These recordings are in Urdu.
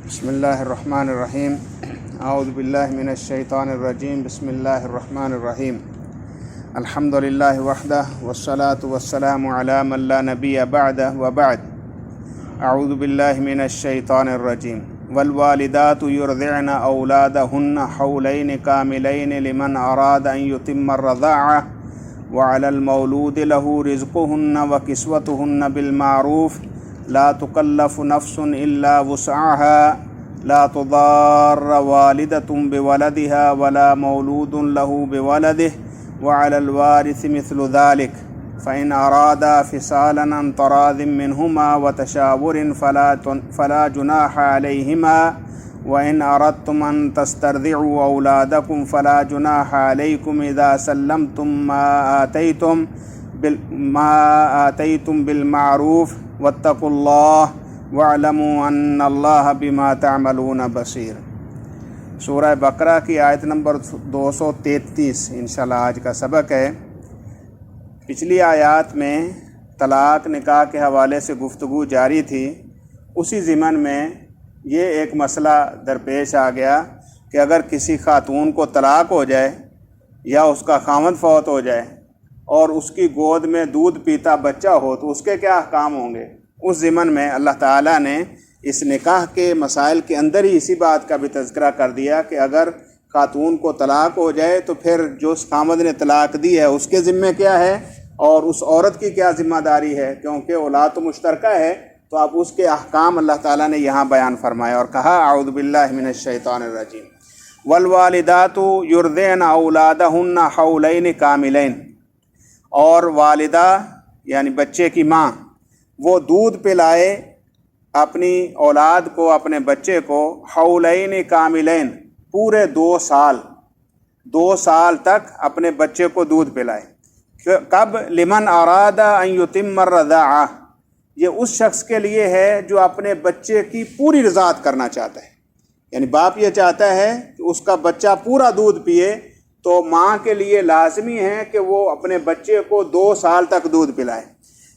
بسم اللہ الرحمن الرحیم اعوذ باللہ من الشیطان الرجیم بسم اللہ الرحمن الرحیم الحمد للہ وحدہ والصلاة والسلام علی من لا نبی بعدہ وبعد اعوذ باللہ من الشیطان الرجیم والوالدات یرضعن اولادہن حولین کاملین لمن اراد ان یتم الرضاعہ وعلی المولود لہ رزقہن وکسوتہن بالمعروف لا تکلف نفس الا وسعها لا تضار والدة بولدها ولا مولود له بولده وعلى الوارث مثل ذلك فإن أرادا فصالا عن تراض منهما وتشاور فلا جناح عليهما وإن أردتم أن تسترضعوا أولادكم فلا جناح عليكم إذا سلمتم ما آتيتم بالمعروف واتقوا اللہ واعلموا ان اللہ بما تعملون بصیر۔ سورہ بقرہ کی آیت نمبر 233 انشاءاللہ آج کا سبق ہے۔ پچھلی آیات میں طلاق نکاح کے حوالے سے گفتگو جاری تھی، اسی ضمن میں یہ ایک مسئلہ درپیش آ گیا کہ اگر کسی خاتون کو طلاق ہو جائے یا اس کا خاوند فوت ہو جائے اور اس کی گود میں دودھ پیتا بچہ ہو تو اس کے کیا احکام ہوں گے۔ اس ضمن میں اللہ تعالیٰ نے اس نکاح کے مسائل کے اندر ہی اسی بات کا بھی تذکرہ کر دیا کہ اگر خاتون کو طلاق ہو جائے تو پھر جو خامد نے طلاق دی ہے اس کے ذمے کیا ہے اور اس عورت کی کیا ذمہ داری ہے، کیونکہ اولاد تو مشترکہ ہے۔ تو اب اس کے احکام اللہ تعالیٰ نے یہاں بیان فرمایا اور کہا اعوذ باللہ من الشیطان الرجیم والوالدات یرضعن اولادہن حولین کاملین، اور والدہ یعنی بچے کی ماں وہ دودھ پلائے اپنی اولاد کو، اپنے بچے کو، حولین کاملین پورے 2 سال تک اپنے بچے کو دودھ پلائے۔ کب؟ لمن اراد ان یتم الرضاعہ، یہ اس شخص کے لیے ہے جو اپنے بچے کی پوری رضاعت کرنا چاہتا ہے، یعنی باپ یہ چاہتا ہے کہ اس کا بچہ پورا دودھ پیے، تو ماں کے لیے لازمی ہے کہ وہ اپنے بچے کو 2 سال تک دودھ پلائے۔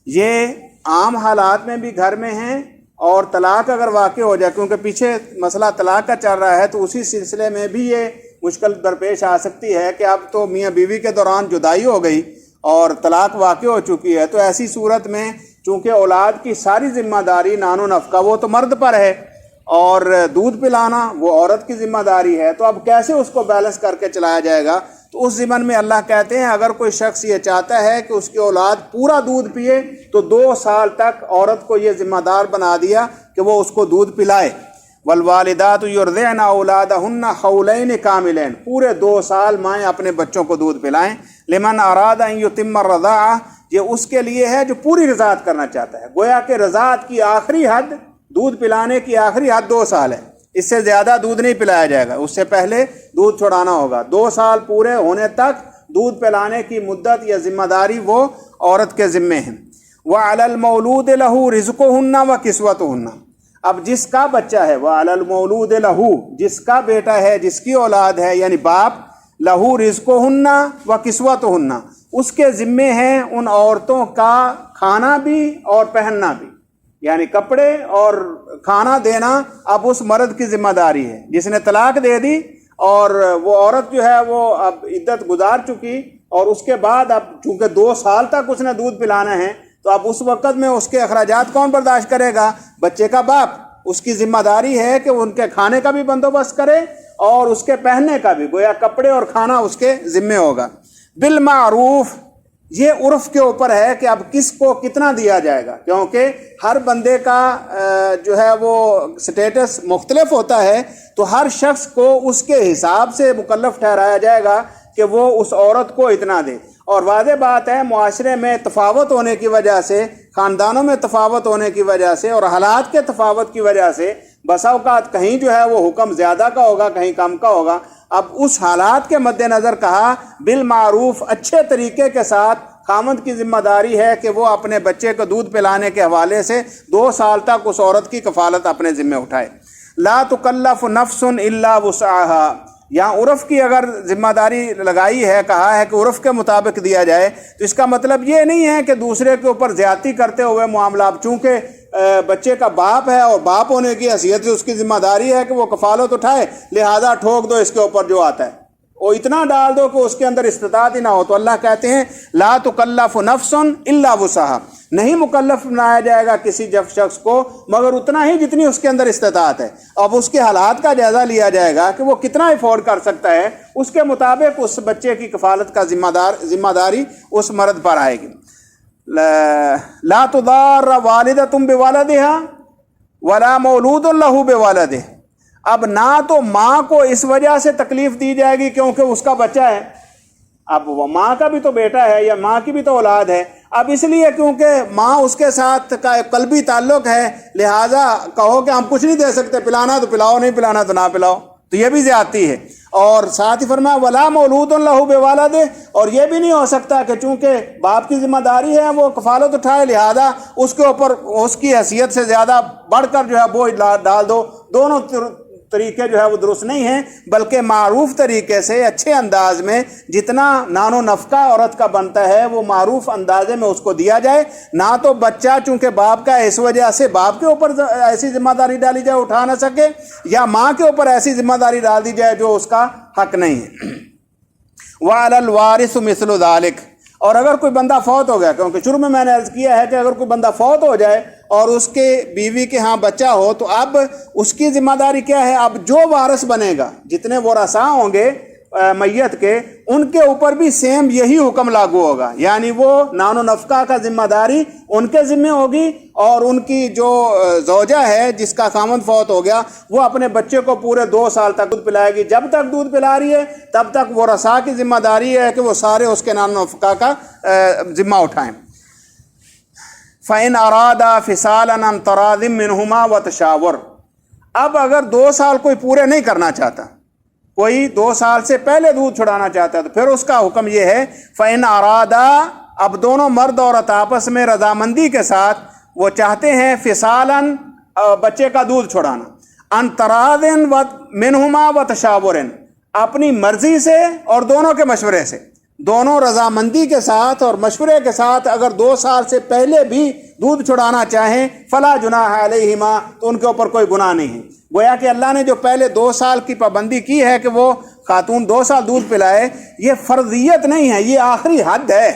یہ عام حالات میں بھی گھر میں ہیں، اور طلاق اگر واقع ہو جائے، کیونکہ پیچھے مسئلہ طلاق کا چل رہا ہے، تو اسی سلسلے میں بھی یہ مشکل درپیش آ سکتی ہے کہ اب تو میاں بیوی کے دوران جدائی ہو گئی اور طلاق واقع ہو چکی ہے، تو ایسی صورت میں چونکہ اولاد کی ساری ذمہ داری نان و نفقہ وہ تو مرد پر ہے اور دودھ پلانا وہ عورت کی ذمہ داری ہے، تو اب کیسے اس کو بیلنس کر کے چلایا جائے گا؟ تو اس ضمن میں اللہ کہتے ہیں اگر کوئی شخص یہ چاہتا ہے کہ اس کی اولاد پورا دودھ پیے تو 2 سال تک عورت کو یہ ذمہ دار بنا دیا کہ وہ اس کو دودھ پلائے۔ والوالدات یرضعن اولادہن حولین کاملین، پورے 2 سال مائیں اپنے بچوں کو دودھ پلائیں۔ لمن اراد ان یتم الرضاعہ، یہ اس کے لیے ہے جو پوری رضاعت کرنا چاہتا ہے۔ گویا کہ رضاعت کی آخری حد، دودھ پلانے کی آخری حد 2 سال ہے، اس سے زیادہ دودھ نہیں پلایا جائے گا، اس سے پہلے دودھ چھڑانا ہوگا۔ 2 سال پورے ہونے تک دودھ پلانے کی مدت یا ذمہ داری وہ عورت کے ذمے ہیں۔ وَعَلَى الْمَوْلُودِ لَهُ رِزْقُهُنَّ وَكِسْوَتُهُنَّ، اب جس کا بچہ ہے، وَعَلَى الْمَوْلُودِ لَهُ، جس کا بیٹا ہے، جس کی اولاد ہے یعنی باپ، لَهُ رِزْقُهُنَّ وَكِسْوَتُهُنَّ، اس کے ذمے ہیں ان عورتوں کا کھانا بھی اور پہننا بھی، یعنی کپڑے اور کھانا دینا اب اس مرد کی ذمہ داری ہے جس نے طلاق دے دی، اور وہ عورت جو ہے وہ اب عدت گزار چکی، اور اس کے بعد اب چونکہ 2 سال تک اس نے دودھ پلانا ہے، تو اب اس وقت میں اس کے اخراجات کون برداشت کرے گا؟ بچے کا باپ۔ اس کی ذمہ داری ہے کہ ان کے کھانے کا بھی بندوبست کرے اور اس کے پہننے کا بھی، گویا کپڑے اور کھانا اس کے ذمے ہوگا۔ بالمعروف، یہ عرف کے اوپر ہے کہ اب کس کو کتنا دیا جائے گا، کیونکہ ہر بندے کا جو ہے وہ سٹیٹس مختلف ہوتا ہے، تو ہر شخص کو اس کے حساب سے مکلف ٹھہرایا جائے گا کہ وہ اس عورت کو اتنا دے۔ اور واضح بات ہے معاشرے میں تفاوت ہونے کی وجہ سے، خاندانوں میں تفاوت ہونے کی وجہ سے اور حالات کے تفاوت کی وجہ سے بسا اوقات کہیں جو ہے وہ حکم زیادہ کا ہوگا، کہیں کم کا ہوگا۔ اب اس حالات کے مد نظر کہا بالمعروف، اچھے طریقے کے ساتھ خامند کی ذمہ داری ہے کہ وہ اپنے بچے کو دودھ پلانے کے حوالے سے 2 سال تک اس عورت کی کفالت اپنے ذمہ اٹھائے۔ لا تکلف نفس الا وسعها، یہاں عرف کی اگر ذمہ داری لگائی ہے، کہا ہے کہ عرف کے مطابق دیا جائے، تو اس کا مطلب یہ نہیں ہے کہ دوسرے کے اوپر زیادتی کرتے ہوئے معاملہ، چونکہ بچے کا باپ ہے اور باپ ہونے کی حیثیت سے اس کی ذمہ داری ہے کہ وہ کفالت اٹھائے، لہذا ٹھوک دو اس کے اوپر جو آتا ہے، وہ اتنا ڈال دو کہ اس کے اندر استطاعت ہی نہ ہو۔ تو اللہ کہتے ہیں لا تکلف نفس الا وسعها، نہیں مکلف بنایا جائے گا کسی شخص کو مگر اتنا ہی جتنی اس کے اندر استطاعت ہے۔ اب اس کے حالات کا جائزہ لیا جائے گا کہ وہ کتنا افورڈ کر سکتا ہے، اس کے مطابق اس بچے کی کفالت کا ذمہ داری اس مرد پر آئے گی۔ لا تضار والدۃ بولدها ولا مولود له بولده، اب نہ تو ماں کو اس وجہ سے تکلیف دی جائے گی کیونکہ اس کا بچہ ہے، اب وہ ماں کا بھی تو بیٹا ہے یا ماں کی بھی تو اولاد ہے، اب اس لیے کیونکہ ماں اس کے ساتھ کا ایک قلبی تعلق ہے لہٰذا کہو کہ ہم کچھ نہیں دے سکتے، پلانا تو پلاؤ، نہیں پلانا تو نہ پلاؤ، تو یہ بھی زیادتی ہے۔ اور ساتھ ہی فرمایا ولا مولود له بولده، اور یہ بھی نہیں ہو سکتا کہ چونکہ باپ کی ذمہ داری ہے وہ کفالت اٹھائے لہذا اس کے اوپر اس کی حیثیت سے زیادہ بڑھ کر جو ہے بوجھ ڈال دو۔ دونوں طریقے جو ہے وہ درست نہیں ہیں، بلکہ معروف طریقے سے اچھے انداز میں جتنا نان و نفقہ عورت کا بنتا ہے وہ معروف اندازے میں اس کو دیا جائے، نہ تو بچہ چونکہ باپ کا اس وجہ سے باپ کے اوپر ایسی ذمہ داری ڈالی جائے اٹھا نہ سکے، یا ماں کے اوپر ایسی ذمہ داری ڈال دی جائے جو اس کا حق نہیں ہے۔ وَعَلَى الْوَارِثُ مِثْلُ ذَلِكَ، اور اگر کوئی بندہ فوت ہو گیا، کیونکہ شروع میں نے عرض کیا ہے کہ اگر کوئی بندہ فوت ہو جائے اور اس کے بیوی کے ہاں بچہ ہو تو اب اس کی ذمہ داری کیا ہے، اب جو وارث بنے گا، جتنے ورثاء ہوں گے میت کے، ان کے اوپر بھی سیم یہی حکم لاگو ہوگا، یعنی وہ نان و نفقہ کا ذمہ داری ان کے ذمہ ہوگی، اور ان کی جو زوجہ ہے جس کا خامند فوت ہو گیا وہ اپنے بچے کو پورے 2 سال تک دودھ پلائے گی، جب تک دودھ پلا رہی ہے تب تک ورثاء کی ذمہ داری ہے کہ وہ سارے اس کے نان و نفقہ کا ذمہ اٹھائیں۔ فَإِنْ أَرَادَا فِصَالًا عَنْ تَرَاضٍ مِّنْهُمَا وَتَشَاوُرٍ، اب اگر 2 سال کوئی پورے نہیں کرنا چاہتا، کوئی 2 سال سے پہلے دودھ چھڑانا چاہتا ہے تو پھر اس کا حکم یہ ہے فَإِنْ أَرَادَا، اب دونوں مرد عورت آپس میں رضامندی کے ساتھ وہ چاہتے ہیں فِصَالًا، بچے کا دودھ چھڑانا، عَنْ تَرَاضٍ مِّنْهُمَا وَتَشَاوُرٍ، اپنی مرضی سے اور دونوں کے مشورے سے، دونوں رضامندی کے ساتھ اور مشورے کے ساتھ اگر 2 سال سے پہلے بھی دودھ چھڑانا چاہیں فلا جناح علیہما، تو ان کے اوپر کوئی گناہ نہیں ہے۔ گویا کہ اللہ نے جو پہلے 2 سال کی پابندی کی ہے کہ وہ خاتون 2 سال دودھ پلائے، یہ فرضیت نہیں ہے، یہ آخری حد ہے،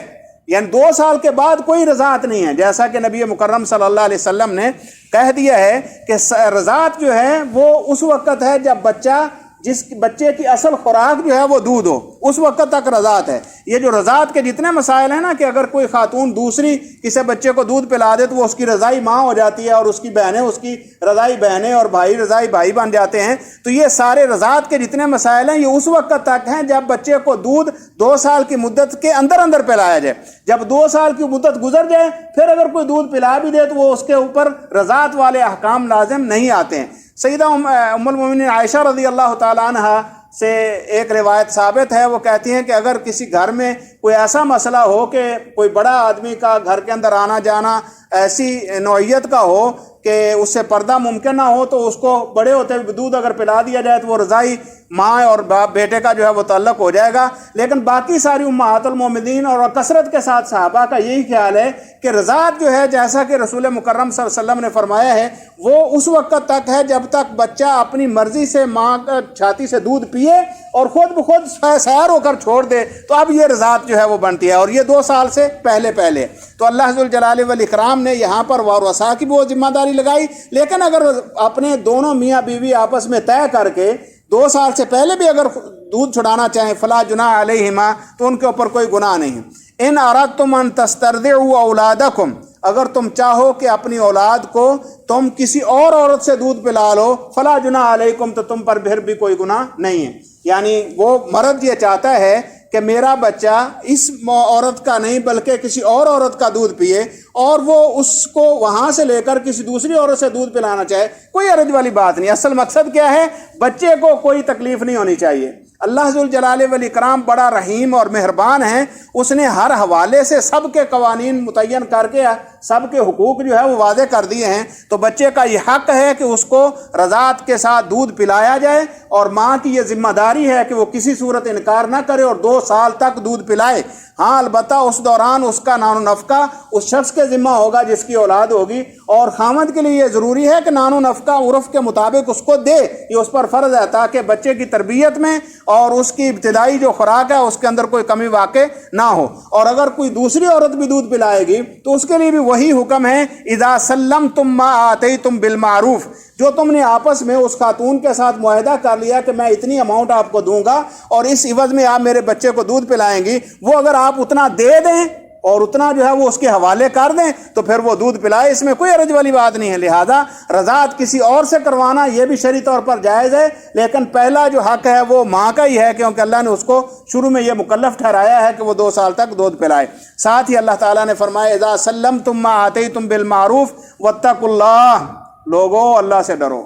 یعنی 2 سال کے بعد کوئی رضاعت نہیں ہے، جیسا کہ نبی مکرم صلی اللہ علیہ وسلم نے کہہ دیا ہے کہ رضاعت جو ہے وہ اس وقت ہے جب بچہ، جس بچے کی اصل خوراک جو ہے وہ دودھ ہو، اس وقت تک رضاعت ہے۔ یہ جو رضاعت کے جتنے مسائل ہیں نا کہ اگر کوئی خاتون دوسری کسی بچے کو دودھ پلا دے تو وہ اس کی رضائی ماں ہو جاتی ہے، اور اس کی بہنیں اس کی رضائی بہنیں، اور بھائی رضائی بھائی بن جاتے ہیں، تو یہ سارے رضاعت کے جتنے مسائل ہیں یہ اس وقت تک ہیں جب بچے کو دودھ 2 سال کی مدت کے اندر پلایا جائے۔ جب 2 سال کی مدت گزر جائے پھر اگر کوئی دودھ پلا بھی دے تو وہ اس کے اوپر رضاعت والے احکام لازم نہیں آتے ہیں۔ سیدہ ام المومنین عائشہ رضی اللہ تعالیٰ عنہ سے ایک روایت ثابت ہے، وہ کہتی ہیں کہ اگر کسی گھر میں کوئی ایسا مسئلہ ہو کہ کوئی بڑا آدمی کا گھر کے اندر آنا جانا ایسی نوعیت کا ہو کہ اس سے پردہ ممکن نہ ہو، تو اس کو بڑے ہوتے ہوئے دودھ اگر پلا دیا جائے تو وہ رضائی ماں اور باپ بیٹے کا جو ہے وہ تعلق ہو جائے گا۔ لیکن باقی ساری امہات المومنین اور کثرت کے ساتھ صحابہ کا یہی خیال ہے کہ رضاعت جو ہے جیسا کہ رسول مکرم صلی اللہ علیہ وسلم نے فرمایا ہے وہ اس وقت تک ہے جب تک بچہ اپنی مرضی سے ماں کا چھاتی سے دودھ پیے اور خود بخود سیر ہو کر چھوڑ دے، تو اب یہ رضاعت جو ہے وہ بنتی ہے، اور یہ 2 سال سے پہلے۔ تو اللہ ذوالجلال والاکرام نے یہاں پر ورثاء کی وہ ذمہ داری لگائی، لیکن اگر اپنے دونوں میاں بیوی آپس میں طے کر کے 2 سال سے پہلے بھی اگر دودھ چھڑانا چاہیں فلا جناح علیہما، تو ان کے اوپر کوئی گناہ نہیں ہے۔ ان اردتم ان تسترضعوا اولادکم، اگر تم چاہو کہ اپنی اولاد کو تم کسی اور عورت سے دودھ پلا لو فلا جناح علیکم، تو تم پر پھر بھی کوئی گناہ نہیں ہے۔ یعنی وہ مرد یہ چاہتا ہے کہ میرا بچہ اس عورت کا نہیں بلکہ کسی اور عورت کا دودھ پیے، اور وہ اس کو وہاں سے لے کر کسی دوسری عورت سے دودھ پلانا چاہے، کوئی حرج والی بات نہیں۔ اصل مقصد کیا ہے، بچے کو کوئی تکلیف نہیں ہونی چاہیے۔ اللہ ذوالجلال والاکرام بڑا رحیم اور مہربان ہیں، اس نے ہر حوالے سے سب کے قوانین متعین کر کے سب کے حقوق جو ہے وہ واضح کر دیے ہیں، تو بچے کا یہ حق ہے کہ اس کو رضاعت کے ساتھ دودھ پلایا جائے، اور ماں کی یہ ذمہ داری ہے کہ وہ کسی صورت انکار نہ کرے اور 2 سال تک دودھ پلائے۔ ہاں البتہ اس دوران اس کا نان و نفقہ اس شخص کے ذمہ ہوگا جس کی اولاد ہوگی، اور خامد کے لیے یہ ضروری ہے کہ نان و نفقہ عرف کے مطابق اس کو دے، یہ اس پر فرض ہے، تاکہ بچے کی تربیت میں اور اس کی ابتدائی جو خوراک ہے اس کے اندر کوئی کمی واقع نہ ہو۔ اور اگر کوئی دوسری عورت بھی دودھ پلائے گی تو اس کے لیے بھی وہی حکم ہے، اذا سلمتم ما آتیتم بالمعروف، جو تم نے آپس میں اس خاتون کے ساتھ معاہدہ کر لیا کہ میں اتنی اماؤنٹ آپ کو دوں گا اور اس عوض میں آپ میرے بچے کو دودھ پلائیں گی، وہ اگر آپ اتنا دے دیں اور اتنا جو ہے وہ اس کے حوالے کر دیں تو پھر وہ دودھ پلائے، اس میں کوئی حرج والی بات نہیں ہے۔ لہذا رضاعت کسی اور سے کروانا یہ بھی شرعی طور پر جائز ہے، لیکن پہلا جو حق ہے وہ ماں کا ہی ہے، کیونکہ اللہ نے اس کو شروع میں یہ مکلف ٹھہرایا ہے کہ وہ 2 سال تک دودھ پلائے۔ ساتھ ہی اللہ تعالیٰ نے فرمایا اذا سلمتم ما آتیتم بالمعروف واتقوا اللہ، لوگو اللہ سے ڈرو،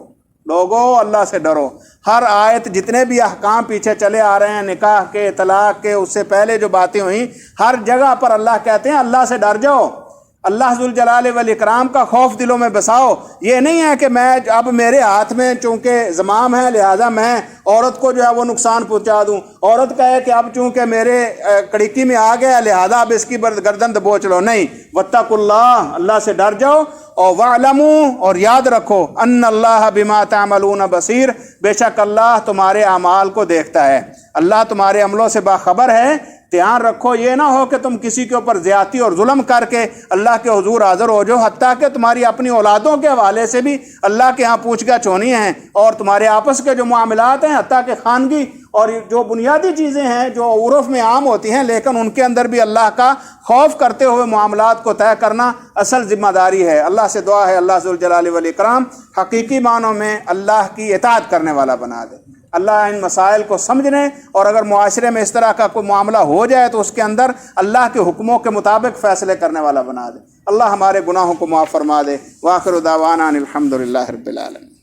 لوگو اللہ سے ڈرو۔ ہر آیت جتنے بھی احکام پیچھے چلے آ رہے ہیں، نکاح کے، طلاق کے، اس سے پہلے جو باتیں ہوئیں، ہر جگہ پر اللہ کہتے ہیں اللہ سے ڈر جاؤ، اللہ ذوالجلال والاکرام کا خوف دلوں میں بساؤ۔ یہ نہیں ہے کہ میں اب میرے ہاتھ میں چونکہ زمام ہے لہذا میں عورت کو جو ہے وہ نقصان پہنچا دوں، عورت کہے کہ اب چونکہ میرے کڑکی میں آ گیا لہذا اب اس کی گردن دبوچ لو، نہیں، واتقوا اللہ، اللہ سے ڈر جاؤ، اور وَاعْلَمُوا، اور یاد رکھو، ان اللہ بما تعملون بصیر، بے شک اللہ تمہارے اعمال کو دیکھتا ہے، اللہ تمہارے عملوں سے باخبر ہے۔ دھیان رکھو یہ نہ ہو کہ تم کسی کے اوپر زیادتی اور ظلم کر کے اللہ کے حضور حاضر ہو جاؤ، حتیٰ کہ تمہاری اپنی اولادوں کے حوالے سے بھی اللہ کے ہاں پوچھ گچھ ہونی ہے، اور تمہارے آپس کے جو معاملات ہیں حتیٰ کہ خانگی اور جو بنیادی چیزیں ہیں جو عرف میں عام ہوتی ہیں لیکن ان کے اندر بھی اللہ کا خوف کرتے ہوئے معاملات کو طے کرنا اصل ذمہ داری ہے۔ اللہ سے دعا ہے اللہ ذوالجلال والاکرام حقیقی معنوں میں اللہ کی اطاعت کرنے والا بنا دے، اللہ ان مسائل کو سمجھنے، اور اگر معاشرے میں اس طرح کا کوئی معاملہ ہو جائے تو اس کے اندر اللہ کے حکموں کے مطابق فیصلے کرنے والا بنا دے۔ اللہ ہمارے گناہوں کو معاف فرما دے۔ وآخر دعوانا ان الحمد للہ رب العالمین۔